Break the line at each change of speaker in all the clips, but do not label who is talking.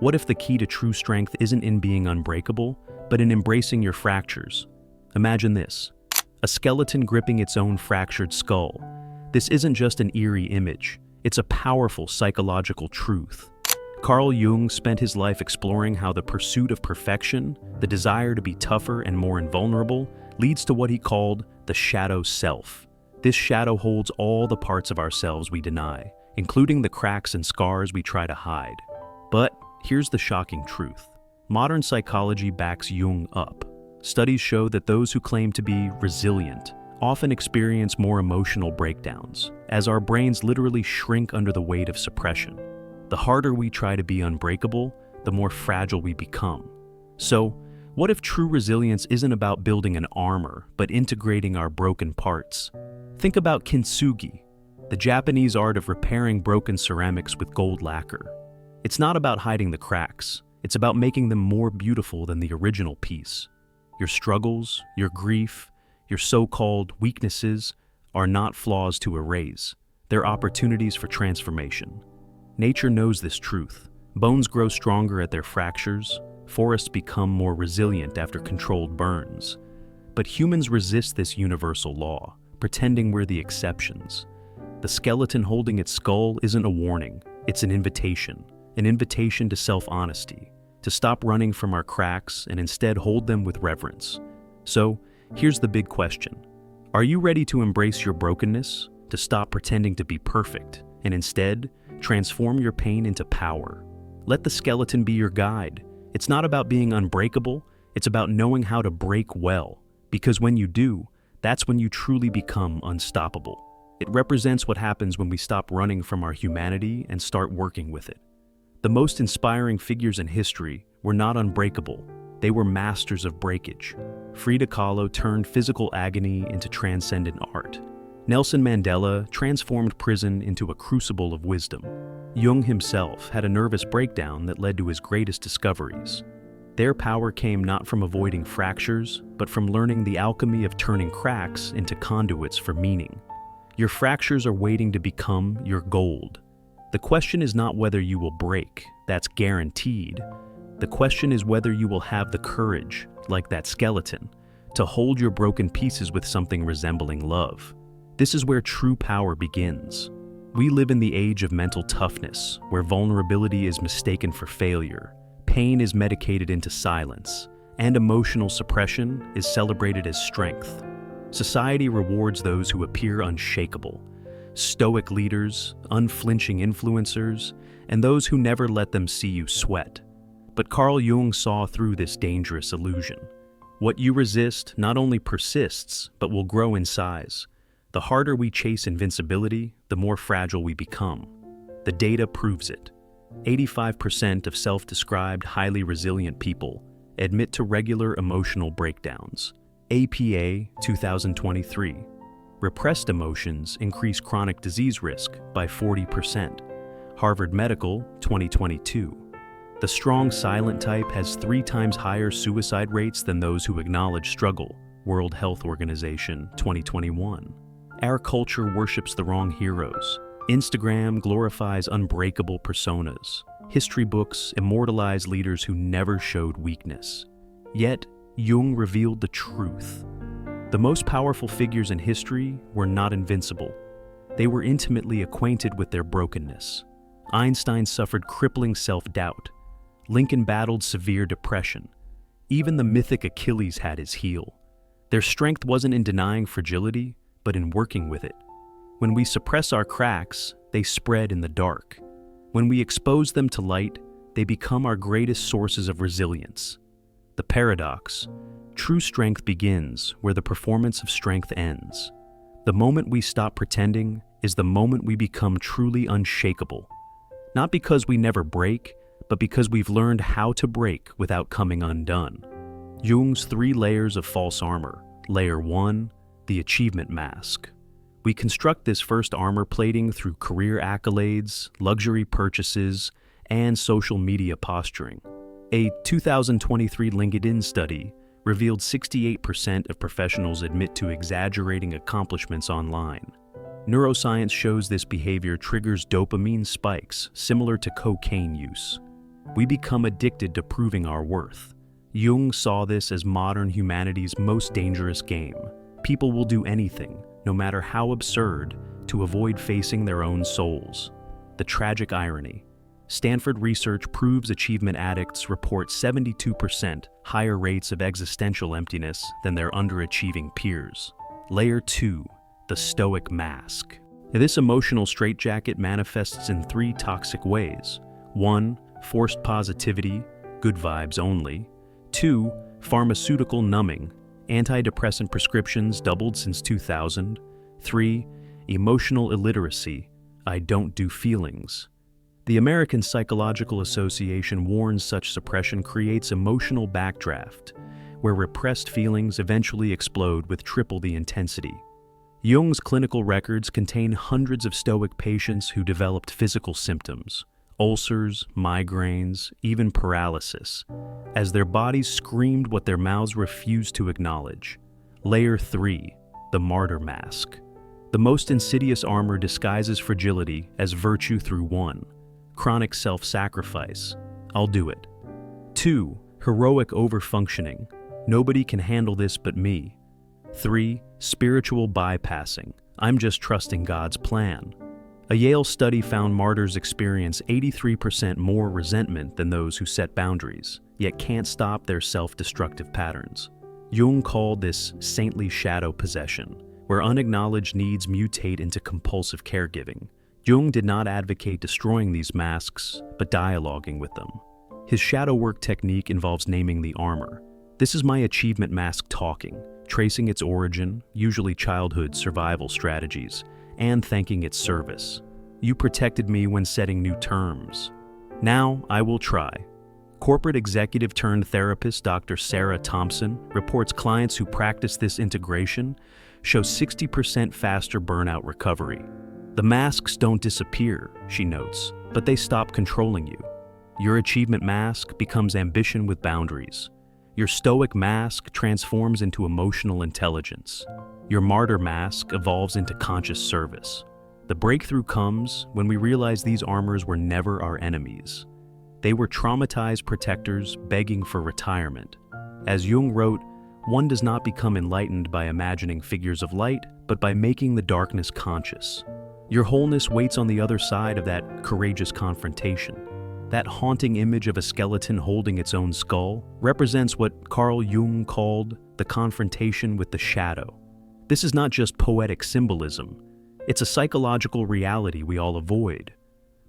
What if the key to true strength isn't in being unbreakable, but in embracing your fractures? Imagine this: a skeleton gripping its own fractured skull. This isn't just an eerie image, it's a powerful psychological truth. Carl Jung spent his life exploring how the pursuit of perfection, the desire to be tougher and more invulnerable, leads to what he called the shadow self. This shadow holds all the parts of ourselves we deny, including the cracks and scars we try to hide. But here's the shocking truth. Modern psychology backs Jung up. Studies show that those who claim to be resilient often experience more emotional breakdowns, as our brains literally shrink under the weight of suppression. The harder we try to be unbreakable, the more fragile we become. So, what if true resilience isn't about building an armor, but integrating our broken parts? Think about Kintsugi, the Japanese art of repairing broken ceramics with gold lacquer. It's not about hiding the cracks, it's about making them more beautiful than the original piece. Your struggles, your grief, your so-called weaknesses are not flaws to erase. They're opportunities for transformation. Nature knows this truth. Bones grow stronger at their fractures, forests become more resilient after controlled burns. But humans resist this universal law, pretending we're the exceptions. The skeleton holding its skull isn't a warning, it's an invitation to self-honesty, to stop running from our cracks and instead hold them with reverence. So, here's the big question. Are you ready to embrace your brokenness, to stop pretending to be perfect, and instead transform your pain into power? Let the skeleton be your guide. It's not about being unbreakable, it's about knowing how to break well. Because when you do, that's when you truly become unstoppable. It represents what happens when we stop running from our humanity and start working with it. The most inspiring figures in history were not unbreakable, they were masters of breakage. Frida Kahlo turned physical agony into transcendent art. Nelson Mandela transformed prison into a crucible of wisdom. Jung himself had a nervous breakdown that led to his greatest discoveries. Their power came not from avoiding fractures, but from learning the alchemy of turning cracks into conduits for meaning. Your fractures are waiting to become your gold. The question is not whether you will break, that's guaranteed. The question is whether you will have the courage, like that skeleton, to hold your broken pieces with something resembling love. This is where true power begins. We live in the age of mental toughness, where vulnerability is mistaken for failure, pain is medicated into silence, and emotional suppression is celebrated as strength. Society rewards those who appear unshakable, stoic leaders, unflinching influencers, and those who never let them see you sweat. But Carl Jung saw through this dangerous illusion. What you resist not only persists, but will grow in size. The harder we chase invincibility, the more fragile we become. The data proves it. 85% of self-described highly resilient people admit to regular emotional breakdowns. APA 2023. Repressed emotions increase chronic disease risk by 40%. Harvard Medical 2022. The strong silent type has 3 times higher suicide rates than those who acknowledge struggle. World Health Organization 2021. Our culture worships the wrong heroes. Instagram glorifies unbreakable personas. History books immortalize leaders who never showed weakness. Yet, Jung revealed the truth. The most powerful figures in history were not invincible. They were intimately acquainted with their brokenness. Einstein suffered crippling self-doubt. Lincoln battled severe depression. Even the mythic Achilles had his heel. Their strength wasn't in denying fragility, but in working with it. When we suppress our cracks, they spread in the dark. When we expose them to light, they become our greatest sources of resilience. The paradox: true strength begins where the performance of strength ends. The moment we stop pretending is the moment we become truly unshakable. Not because we never break, but because we've learned how to break without coming undone. Jung's 3 layers of false armor. Layer 1, the achievement mask. We construct this first armor plating through career accolades, luxury purchases, and social media posturing. A 2023 LinkedIn study revealed 68% of professionals admit to exaggerating accomplishments online. Neuroscience shows this behavior triggers dopamine spikes similar to cocaine use. We become addicted to proving our worth. Jung saw this as modern humanity's most dangerous game. People will do anything, no matter how absurd, to avoid facing their own souls. The tragic irony. Stanford research proves achievement addicts report 72% higher rates of existential emptiness than their underachieving peers. Layer 2. The Stoic Mask. This emotional straitjacket manifests in 3 toxic ways. 1. Forced positivity, good vibes only. 2. Pharmaceutical numbing. Antidepressant prescriptions doubled since 2000. 3. Emotional illiteracy. I don't do feelings. The American Psychological Association warns such suppression creates emotional backdraft, where repressed feelings eventually explode with triple the intensity. Jung's clinical records contain hundreds of Stoic patients who developed physical symptoms, ulcers, migraines, even paralysis, as their bodies screamed what their mouths refused to acknowledge. Layer 3. The Martyr Mask. The most insidious armor disguises fragility as virtue through 1. Chronic self-sacrifice. I'll do it. 2. Heroic overfunctioning. Nobody can handle this but me. 3. Spiritual bypassing. I'm just trusting God's plan. A Yale study found martyrs experience 83% more resentment than those who set boundaries, yet can't stop their self-destructive patterns. Jung called this saintly shadow possession, where unacknowledged needs mutate into compulsive caregiving. Jung did not advocate destroying these masks, but dialoguing with them. His shadow work technique involves naming the armor. This is my achievement mask talking, tracing its origin, usually childhood survival strategies, and thanking its service. You protected me when setting new terms. Now I will try. Corporate executive turned therapist Dr. Sarah Thompson reports clients who practice this integration show 60% faster burnout recovery. The masks don't disappear, she notes, but they stop controlling you. Your achievement mask becomes ambition with boundaries. Your Stoic mask transforms into emotional intelligence. Your martyr mask evolves into conscious service. The breakthrough comes when we realize these armors were never our enemies. They were traumatized protectors begging for retirement. As Jung wrote, one does not become enlightened by imagining figures of light, but by making the darkness conscious. Your wholeness waits on the other side of that courageous confrontation. That haunting image of a skeleton holding its own skull represents what Carl Jung called the confrontation with the shadow. This is not just poetic symbolism. It's a psychological reality we all avoid.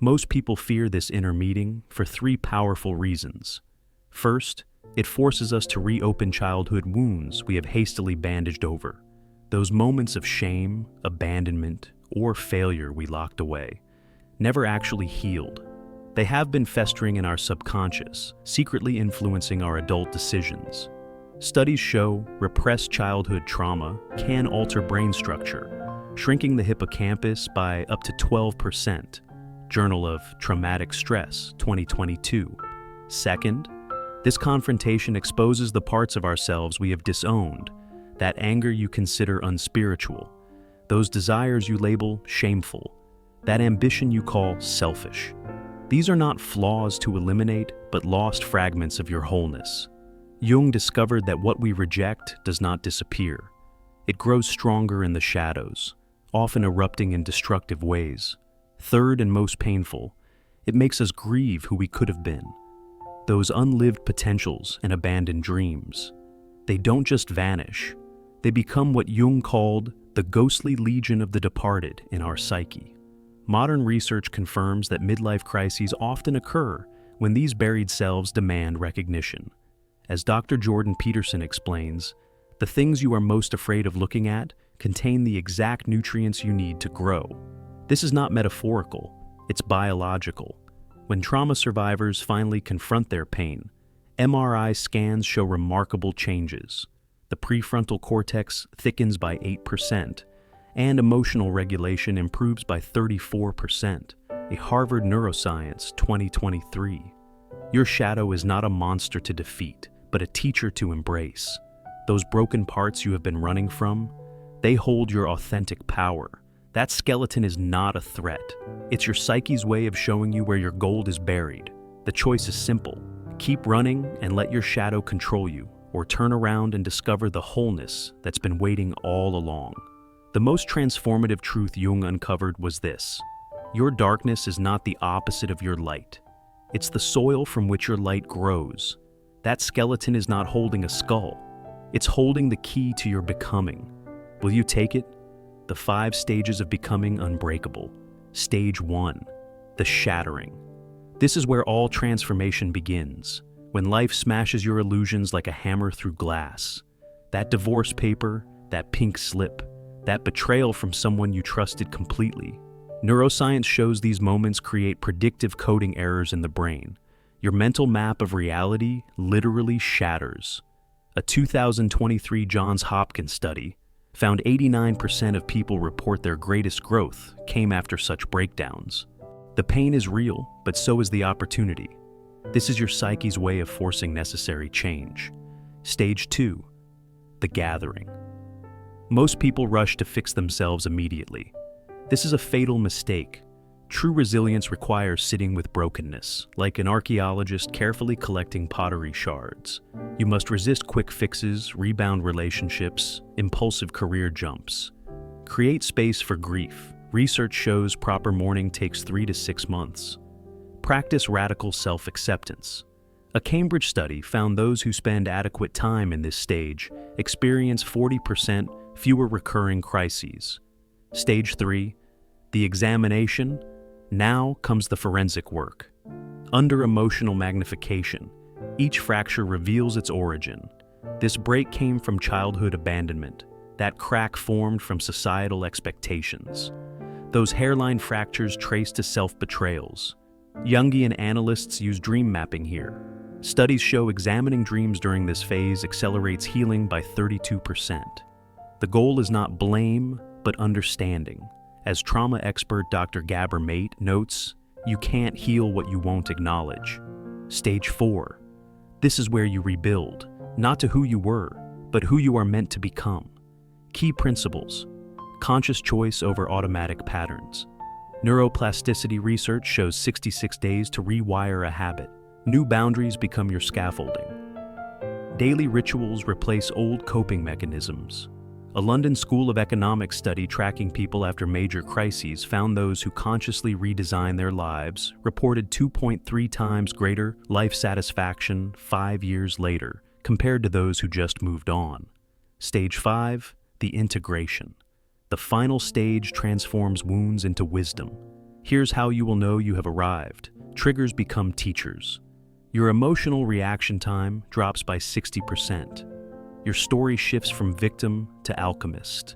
Most people fear this inner meeting for 3 powerful reasons. First, it forces us to reopen childhood wounds we have hastily bandaged over. Those moments of shame, abandonment, or failure we locked away, never actually healed. They have been festering in our subconscious, secretly influencing our adult decisions. Studies show repressed childhood trauma can alter brain structure, shrinking the hippocampus by up to 12%. Journal of Traumatic Stress, 2022. Second, this confrontation exposes the parts of ourselves we have disowned, that anger you consider unspiritual, those desires you label shameful, that ambition you call selfish. These are not flaws to eliminate, but lost fragments of your wholeness. Jung discovered that what we reject does not disappear. It grows stronger in the shadows, often erupting in destructive ways. Third and most painful, it makes us grieve who we could have been. Those unlived potentials and abandoned dreams. They don't just vanish. They become what Jung called the ghostly legion of the departed in our psyche. Modern research confirms that midlife crises often occur when these buried selves demand recognition. As Dr. Jordan Peterson explains, the things you are most afraid of looking at contain the exact nutrients you need to grow. This is not metaphorical, it's biological. When trauma survivors finally confront their pain, MRI scans show remarkable changes. The prefrontal cortex thickens by 8%, and emotional regulation improves by 34%, a Harvard Neuroscience 2023. Your shadow is not a monster to defeat, but a teacher to embrace. Those broken parts you have been running from, they hold your authentic power. That skeleton is not a threat. It's your psyche's way of showing you where your gold is buried. The choice is simple. Keep running and let your shadow control you, or turn around and discover the wholeness that's been waiting all along. The most transformative truth Jung uncovered was this: your darkness is not the opposite of your light. It's the soil from which your light grows. That skeleton is not holding a skull. It's holding the key to your becoming. Will you take it? The 5 stages of becoming unbreakable. Stage 1, the shattering. This is where all transformation begins, when life smashes your illusions like a hammer through glass. That divorce paper, that pink slip, that betrayal from someone you trusted completely. Neuroscience shows these moments create predictive coding errors in the brain. Your mental map of reality literally shatters. A 2023 Johns Hopkins study found 89% of people report their greatest growth came after such breakdowns. The pain is real, but so is the opportunity. This is your psyche's way of forcing necessary change. Stage 2, the gathering. Most people rush to fix themselves immediately. This is a fatal mistake. True resilience requires sitting with brokenness, like an archaeologist carefully collecting pottery shards. You must resist quick fixes, rebound relationships, impulsive career jumps. Create space for grief. Research shows proper mourning takes 3 to 6 months. Practice radical self-acceptance. A Cambridge study found those who spend adequate time in this stage experience 40% fewer recurring crises. Stage 3, the examination. Now comes the forensic work. Under emotional magnification, each fracture reveals its origin. This break came from childhood abandonment. That crack formed from societal expectations. Those hairline fractures traced to self-betrayals. Jungian analysts use dream mapping here. Studies show examining dreams during this phase accelerates healing by 32%. The goal is not blame, but understanding. As trauma expert Dr. Gabor Mate notes, you can't heal what you won't acknowledge. Stage 4. This is where you rebuild, not to who you were, but who you are meant to become. Key principles: conscious choice over automatic patterns. Neuroplasticity research shows 66 days to rewire a habit. New boundaries become your scaffolding. Daily rituals replace old coping mechanisms. A London School of Economics study tracking people after major crises found those who consciously redesigned their lives reported 2.3 times greater life satisfaction 5 years later compared to those who just moved on. Stage 5, the integration. The final stage transforms wounds into wisdom. Here's how you will know you have arrived. Triggers become teachers. Your emotional reaction time drops by 60%. Your story shifts from victim to alchemist.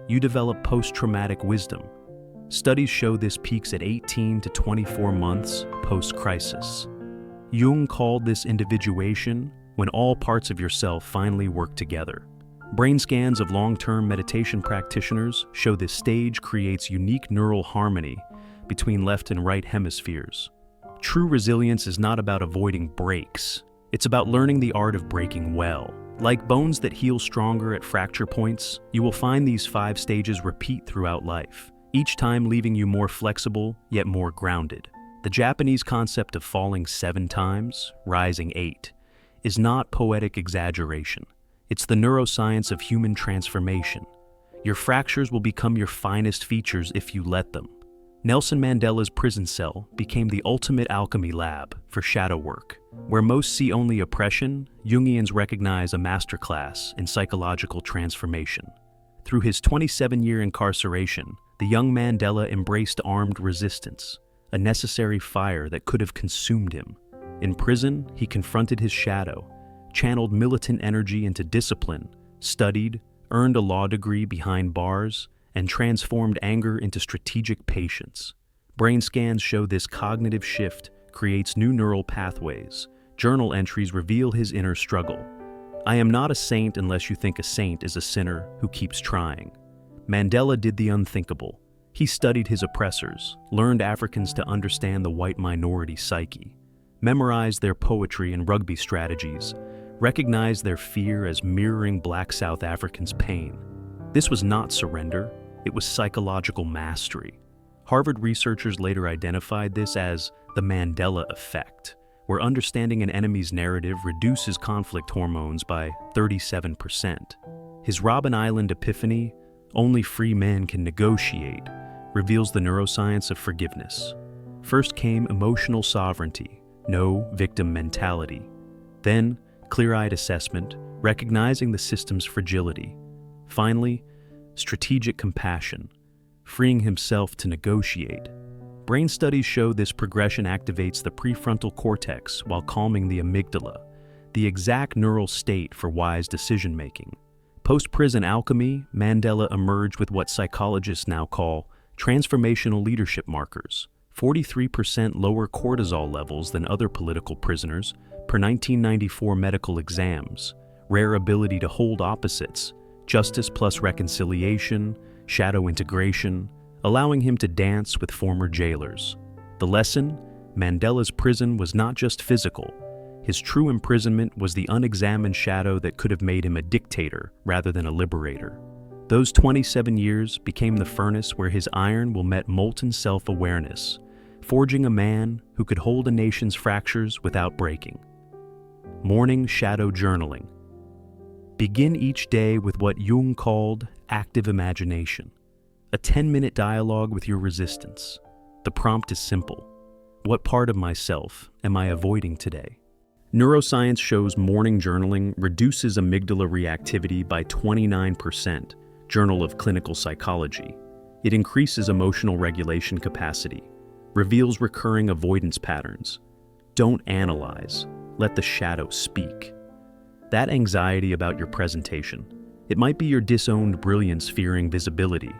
You develop post-traumatic wisdom. Studies show this peaks at 18 to 24 months post-crisis. Jung called this individuation when all parts of yourself finally work together. Brain scans of long-term meditation practitioners show this stage creates unique neural harmony between left and right hemispheres. True resilience is not about avoiding breaks. It's about learning the art of breaking well. Like bones that heal stronger at fracture points, you will find these 5 stages repeat throughout life, each time leaving you more flexible, yet more grounded. The Japanese concept of falling 7 times, rising 8, is not poetic exaggeration. It's the neuroscience of human transformation. Your fractures will become your finest features if you let them. Nelson Mandela's prison cell became the ultimate alchemy lab for shadow work. Where most see only oppression, Jungians recognize a masterclass in psychological transformation. Through his 27-year incarceration, the young Mandela embraced armed resistance, a necessary fire that could have consumed him. In prison, he confronted his shadow, channeled militant energy into discipline, studied, earned a law degree behind bars, and transformed anger into strategic patience. Brain scans show this cognitive shift creates new neural pathways. Journal entries reveal his inner struggle. I am not a saint unless you think a saint is a sinner who keeps trying. Mandela did the unthinkable. He studied his oppressors, learned Africans to understand the white minority psyche, memorized their poetry and rugby strategies, recognized their fear as mirroring Black South Africans' pain. This was not surrender, it was psychological mastery. Harvard researchers later identified this as the Mandela effect, where understanding an enemy's narrative reduces conflict hormones by 37%. His Robben Island epiphany, only free men can negotiate, reveals the neuroscience of forgiveness. First came emotional sovereignty, no victim mentality. Then, clear-eyed assessment, recognizing the system's fragility. Finally, strategic compassion, freeing himself to negotiate. Brain studies show this progression activates the prefrontal cortex while calming the amygdala, the exact neural state for wise decision-making. Post-prison alchemy, Mandela emerged with what psychologists now call transformational leadership markers, 43% lower cortisol levels than other political prisoners per 1994 medical exams, rare ability to hold opposites, justice plus reconciliation, shadow integration, allowing him to dance with former jailers. The lesson? Mandela's prison was not just physical. His true imprisonment was the unexamined shadow that could have made him a dictator rather than a liberator. Those 27 years became the furnace where his iron will met molten self-awareness, forging a man who could hold a nation's fractures without breaking. Morning shadow journaling. Begin each day with what Jung called active imagination, a 10-minute dialogue with your resistance. The prompt is simple. What part of myself am I avoiding today? Neuroscience shows morning journaling reduces amygdala reactivity by 29%, Journal of Clinical Psychology. It increases emotional regulation capacity, reveals recurring avoidance patterns. Don't analyze, let the shadow speak. That anxiety about your presentation, it might be your disowned brilliance fearing visibility.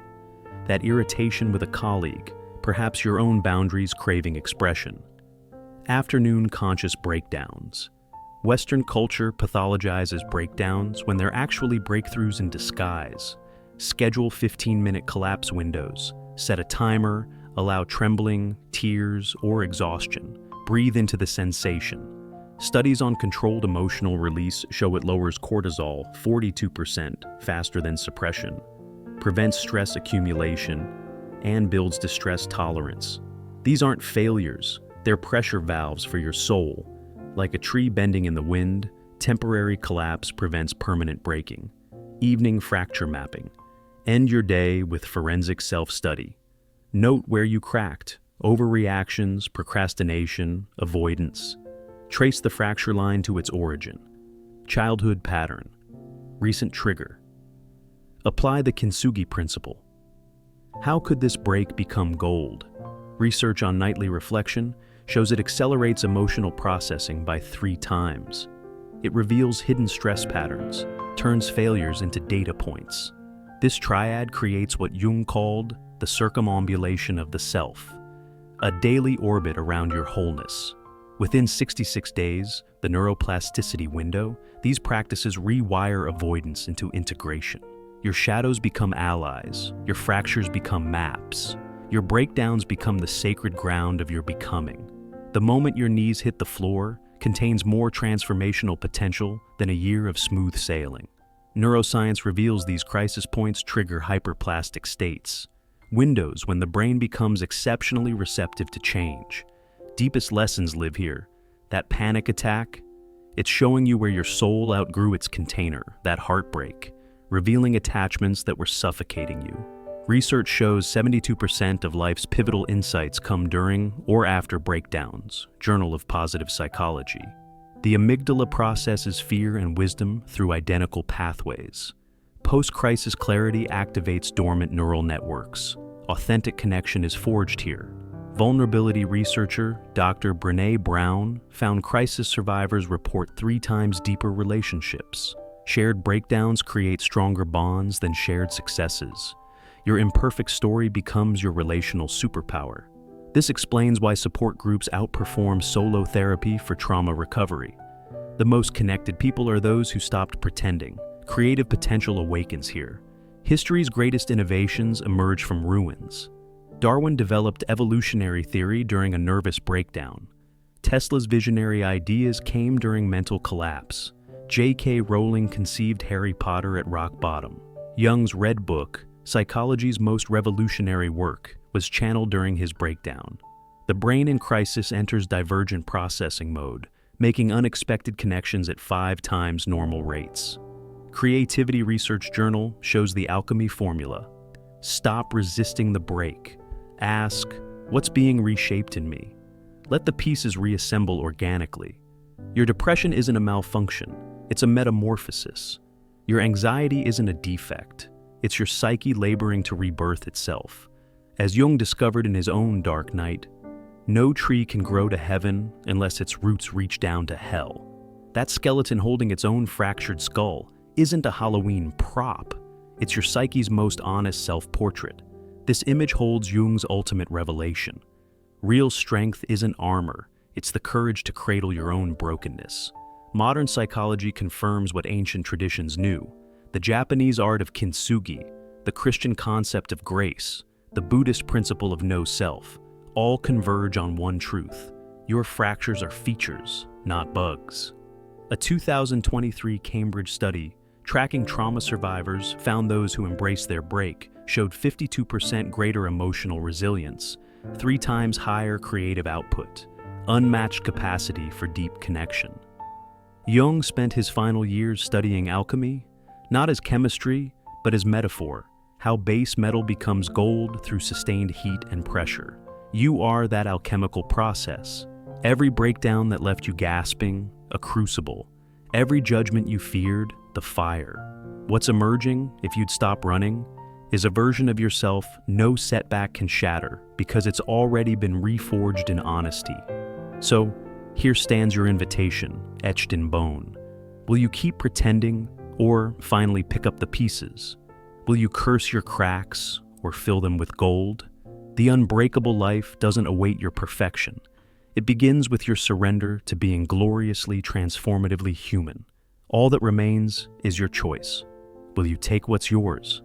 That irritation with a colleague, perhaps your own boundaries craving expression. Afternoon conscious breakdowns. Western culture pathologizes breakdowns when they're actually breakthroughs in disguise. Schedule 15-minute collapse windows. Set a timer. Allow trembling, tears, or exhaustion. Breathe into the sensation. Studies on controlled emotional release show it lowers cortisol 42% faster than suppression, prevents stress accumulation, and builds distress tolerance. These aren't failures, they're pressure valves for your soul. Like a tree bending in the wind, temporary collapse prevents permanent breaking. Evening fracture mapping. End your day with forensic self-study. Note where you cracked, overreactions, procrastination, avoidance. Trace the fracture line to its origin. Childhood pattern. Recent trigger. Apply the Kintsugi principle. How could this break become gold? Research on nightly reflection shows it accelerates emotional processing by 3 times. It reveals hidden stress patterns, turns failures into data points. This triad creates what Jung called the circumambulation of the self, a daily orbit around your wholeness. Within 66 days, the neuroplasticity window, these practices rewire avoidance into integration. Your shadows become allies, your fractures become maps, your breakdowns become the sacred ground of your becoming. The moment your knees hit the floor contains more transformational potential than a year of smooth sailing. Neuroscience reveals these crisis points trigger hyperplastic states, windows when the brain becomes exceptionally receptive to change. Deepest lessons live here. That panic attack, it's showing you where your soul outgrew its container, that heartbreak, revealing attachments that were suffocating you. Research shows 72% of life's pivotal insights come during or after breakdowns, Journal of Positive Psychology. The amygdala processes fear and wisdom through identical pathways. Post-crisis clarity activates dormant neural networks. Authentic connection is forged here. Vulnerability researcher Dr. Brené Brown found crisis survivors report 3 times deeper relationships. Shared breakdowns create stronger bonds than shared successes. Your imperfect story becomes your relational superpower. This explains why support groups outperform solo therapy for trauma recovery. The most connected people are those who stopped pretending. Creative potential awakens here. History's greatest innovations emerge from ruins. Darwin developed evolutionary theory during a nervous breakdown. Tesla's visionary ideas came during mental collapse. J.K. Rowling conceived Harry Potter at rock bottom. Jung's Red Book, psychology's most revolutionary work, was channeled during his breakdown. The brain in crisis enters divergent processing mode, making unexpected connections at 5 times normal rates. Creativity Research Journal shows the alchemy formula. Stop resisting the break. Ask, what's being reshaped in me? Let the pieces reassemble organically. Your depression isn't a malfunction, it's a metamorphosis. Your anxiety isn't a defect, it's your psyche laboring to rebirth itself. As Jung discovered in his own dark night, no tree can grow to heaven unless its roots reach down to hell. That skeleton holding its own fractured skull isn't a Halloween prop, it's your psyche's most honest self-portrait. This image holds Jung's ultimate revelation. Real strength isn't armor, it's the courage to cradle your own brokenness. Modern psychology confirms what ancient traditions knew. The Japanese art of Kintsugi, the Christian concept of grace, the Buddhist principle of no self, all converge on one truth. Your fractures are features, not bugs. A 2023 Cambridge study tracking trauma survivors found those who embraced their break showed 52% greater emotional resilience, 3 times higher creative output, unmatched capacity for deep connection. Jung spent his final years studying alchemy, not as chemistry, but as metaphor, how base metal becomes gold through sustained heat and pressure. You are that alchemical process. Every breakdown that left you gasping, a crucible. Every judgment you feared, the fire. What's emerging, if you'd stop running, is a version of yourself no setback can shatter because it's already been reforged in honesty. So, here stands your invitation, etched in bone. Will you keep pretending, or finally pick up the pieces? Will you curse your cracks, or fill them with gold? The unbreakable life doesn't await your perfection. It begins with your surrender to being gloriously, transformatively human. All that remains is your choice. Will you take what's yours?